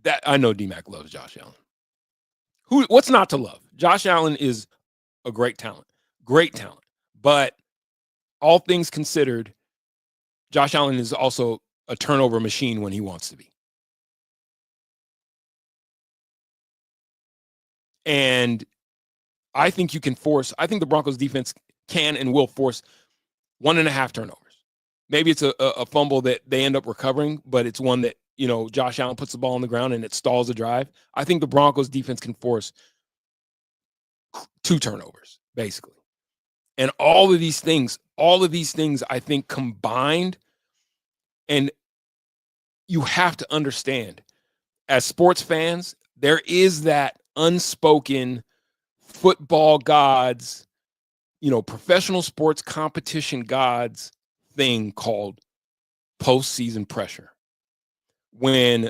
That I know D-Mac loves Josh Allen. What's not to love? Josh Allen is a great talent. But all things considered, Josh Allen is also a turnover machine when he wants to be. And I think I think the Broncos defense can and will force 1.5 turnovers. Maybe it's a fumble that they end up recovering, but it's one that, Josh Allen puts the ball on the ground and it stalls a drive. I think the Broncos defense can force 2 turnovers, basically. And all of these things, I think, combined, and you have to understand, as sports fans, there is that unspoken football gods, professional sports competition gods thing called postseason pressure. When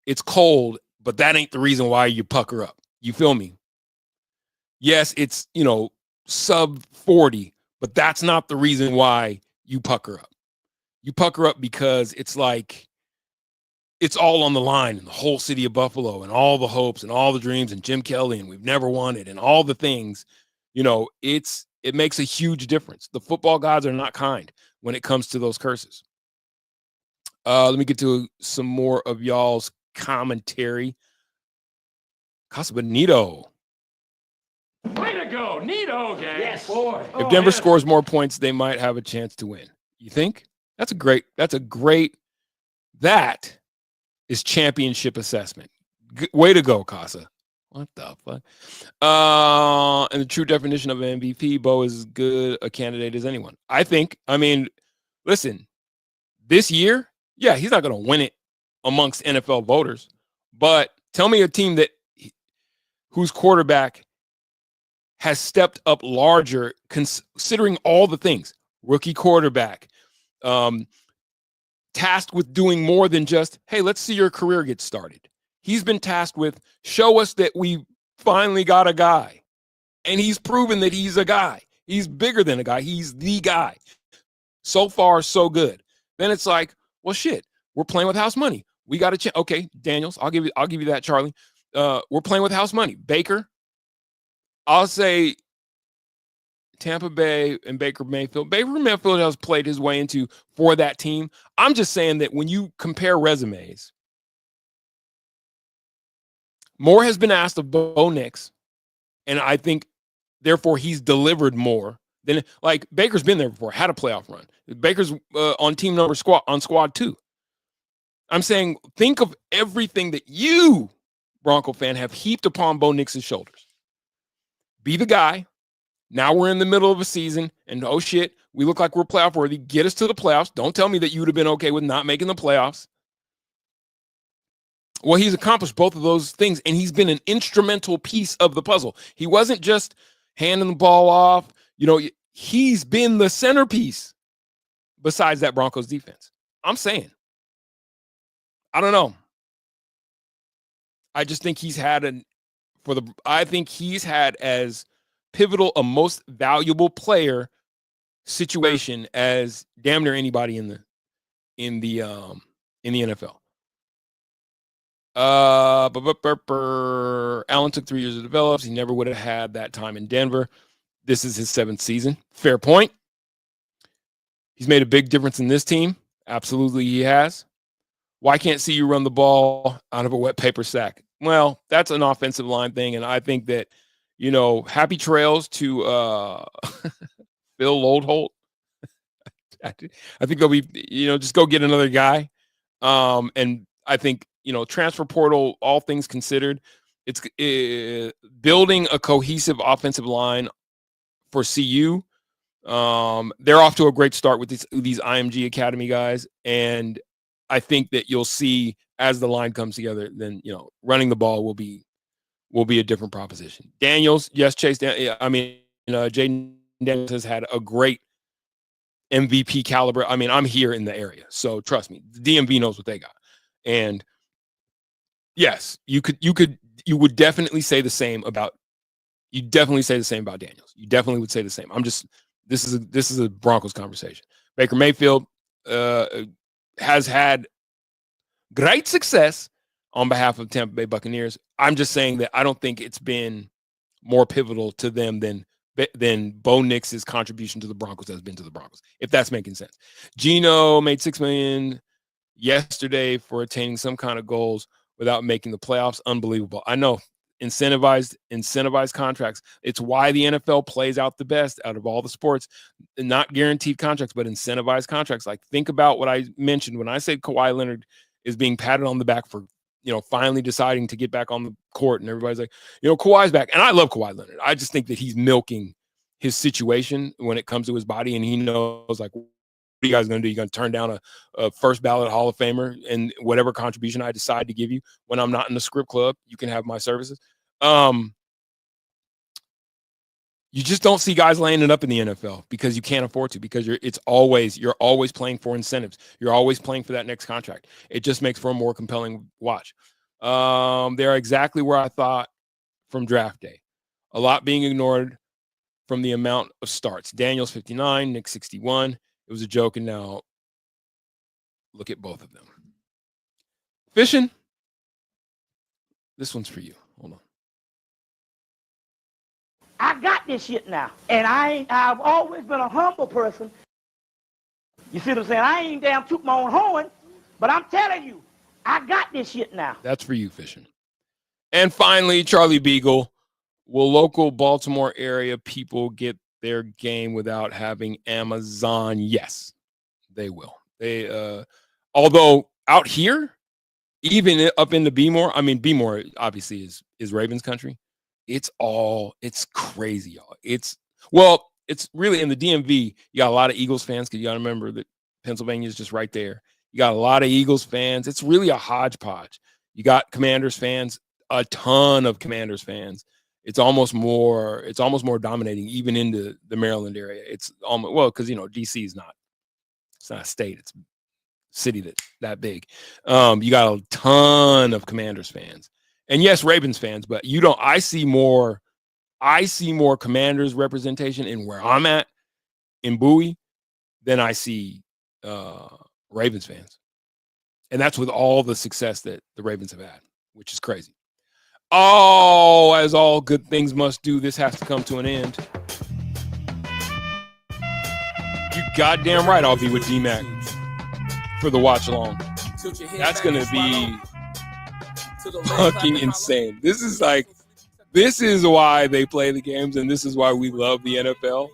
it's cold, but that ain't the reason why you pucker up. You feel me? Yes, it's, sub 40, but that's not the reason why you pucker up. You pucker up because it's like it's all on the line in the whole city of Buffalo and all the hopes and all the dreams and Jim Kelly and we've never won it and all the things. It makes a huge difference. The football gods are not kind when it comes to those curses. Let me get to some more of y'all's commentary. Casa Benito. Way to go, Nito, gang. Yes. Boy. If Denver scores more points, they might have a chance to win. You think? That is championship assessment. Way to go, Casa. What the fuck? And the true definition of an MVP, Bo is as good a candidate as anyone. Listen, this year, yeah, he's not going to win it amongst NFL voters, but tell me a team whose quarterback has stepped up larger, considering all the things. Rookie quarterback, tasked with doing more than just, hey, let's see your career get started. He's been tasked with, show us that we finally got a guy. And he's proven that he's a guy. He's bigger than a guy. He's the guy. So far, so good. Then it's like, well, shit, we're playing with house money. We got to okay, Daniels, I'll give you that, Charlie. We're playing with house money. Baker, I'll say Tampa Bay and Baker Mayfield. Baker Mayfield has played his way into for that team. I'm just saying that when you compare resumes, more has been asked of Bo Nix, and I think, therefore, he's delivered more than, like, Baker's been there before, had a playoff run. Baker's on team number squad 2. I'm saying, think of everything that you, Bronco fan, have heaped upon Bo Nix's shoulders. Be the guy. Now we're in the middle of a season, and oh shit, we look like we're playoff worthy. Get us to the playoffs. Don't tell me that you would have been okay with not making the playoffs. Well, he's accomplished both of those things, and he's been an instrumental piece of the puzzle. He wasn't just handing the ball off. You know, he's been the centerpiece besides that Broncos defense. I'm saying. I don't know. I just think he's had I think he's had as pivotal a most valuable player situation as damn near anybody in the NFL. Allen took 3 years to develop. He never would have had that time in Denver. This is his 7th season. Fair point. He's made a big difference in this team. Absolutely, he has. Why can't see you run the ball out of a wet paper sack? Well, that's an offensive line thing, and I think that, you know, happy trails to Phil Loadholt. I think they'll be, you know, just go get another guy. And I think, you know, transfer portal, all things considered, it's building a cohesive offensive line for CU. They're off to a great start with these IMG Academy guys, and I think that you'll see as the line comes together, then, you know, running the ball will be a different proposition. Daniels, yes, Chase. I mean, you know, Jaden Daniels has had a great MVP caliber. I mean, I'm here in the area, so trust me, the DMV knows what they got. And yes, you would definitely say the same about. You definitely say the same about Daniels. You definitely would say the same. This is a Broncos conversation. Baker Mayfield has had great success on behalf of Tampa Bay Buccaneers. I'm just saying that I don't think it's been more pivotal to them than Bo Nix's contribution to the Broncos has been to the Broncos, if that's making sense. Geno made $6 million yesterday for attaining some kind of goals without making the playoffs. Unbelievable. I know. Incentivized contracts. It's why the NFL plays out the best out of all the sports. Not guaranteed contracts, but incentivized contracts. Like, think about what I mentioned when I said Kawhi Leonard is being patted on the back for, you know, finally deciding to get back on the court, and everybody's like, you know, Kawhi's back. And I love Kawhi Leonard. I just think that he's milking his situation when it comes to his body, and he knows, like, what are you guys going to do? You're going to turn down a first ballot Hall of Famer and whatever contribution I decide to give you when I'm not in the script club, you can have my services. You just don't see guys landing up in the NFL because you can't afford to, because you're always playing for incentives. You're always playing for that next contract. It just makes for a more compelling watch. They're exactly where I thought from draft day. A lot being ignored from the amount of starts. Daniels 59, Nick 61. It was a joke, and now look at both of them. Fishing. This one's for you. Hold on. I got this shit now. And I've always been a humble person. You see what I'm saying? I ain't damn toot my own horn, but I'm telling you, I got this shit now. That's for you, Fishing. And finally, Charlie Beagle. Will local Baltimore area people get their game without having Amazon? Yes, they will. Although out here, even up into Bmore, I mean, Bmore obviously is Ravens country. It's crazy, y'all. It's really in the DMV. You got a lot of Eagles fans, because you got to remember that Pennsylvania is just right there. You got a lot of Eagles fans. It's really a hodgepodge. You got Commanders fans, a ton of Commanders fans. It's almost more dominating even into the Maryland area. It's almost, well, because, you know, DC is not a state. It's a city that big. You got a ton of Commanders fans. And yes, Ravens fans, but I see more Commanders representation in where I'm at in Bowie than I see Ravens fans. And that's with all the success that the Ravens have had, which is crazy. Oh, as all good things must do, this has to come to an end. You goddamn right I'll be with D-Mac for the watch along. That's going to be fucking insane. This is why they play the games, and this is why we love the NFL.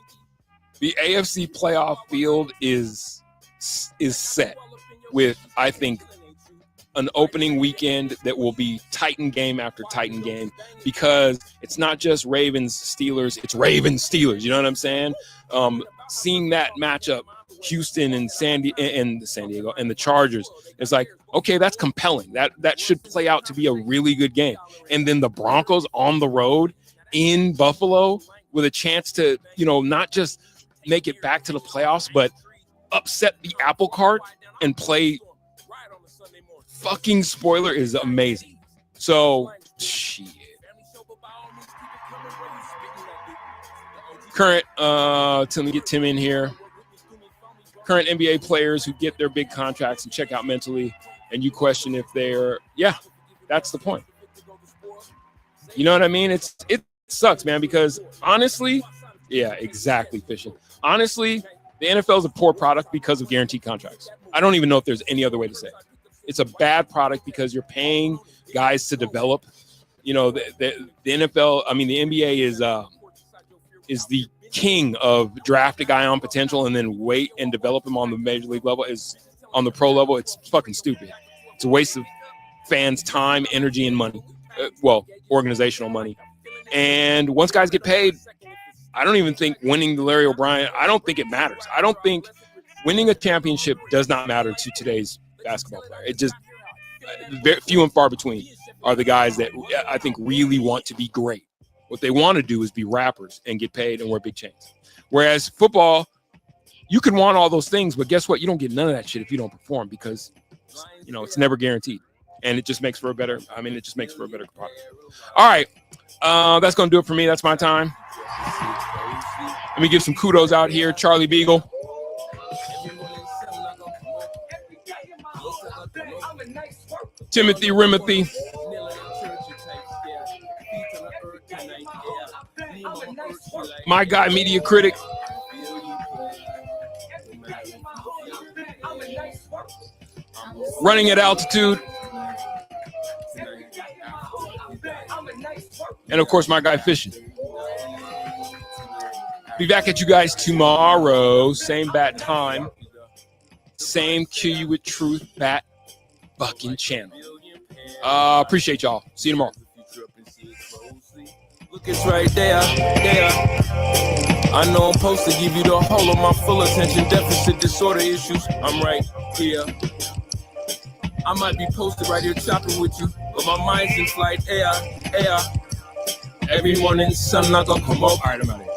The AFC playoff field is set with, I think, an opening weekend that will be Titan game after Titan game, because it's not just Ravens Steelers, it's Ravens Steelers. You know what I'm saying? seeing that matchup, Houston and San Diego and the Chargers, it's like, okay, that's compelling. That should play out to be a really good game. And then the Broncos on the road in Buffalo with a chance to, not just make it back to the playoffs, but upset the apple cart and play fucking spoiler is amazing. So, shit. Current, till we get Tim in here. Current NBA players who get their big contracts and check out mentally, and you question if they're, that's the point. You know what I mean? It sucks, man, because honestly, exactly, Fishing. Honestly, the NFL is a poor product because of guaranteed contracts. I don't even know if there's any other way to say it. It's a bad product because you're paying guys to develop. The NFL, the NBA is the king of draft a guy on potential and then wait and develop him on the major league level. Is on the pro level, it's fucking stupid. It's a waste of fans' time, energy, and money. Organizational money. And once guys get paid, I don't even think winning the Larry O'Brien, I don't think it matters. I don't think winning a championship does not matter to today's basketball player. It just, very few and far between are the guys that I think really want to be great. What they want to do is be rappers and get paid and wear big chains. Whereas football, you can want all those things, but guess what? You don't get none of that shit if you don't perform because, it's never guaranteed. And it just makes for a better, product. All right. That's going to do it for me. That's my time. Let me give some kudos out here. Charlie Beagle. Timothy Rimothy. My guy, Media Critic. Running at Altitude. And, of course, my guy, Fishing. Be back at you guys tomorrow. Same bat time. Same Kill You With Truth bat fucking channel. Appreciate y'all. See you tomorrow. Look, it's right there. I know I'm supposed to give you the whole of my full attention. Deficit disorder issues. I'm right here. I might be posted right here chopping with you, but my mind's in flight. Every morning, sun not gonna come up. All right, I'm out of here.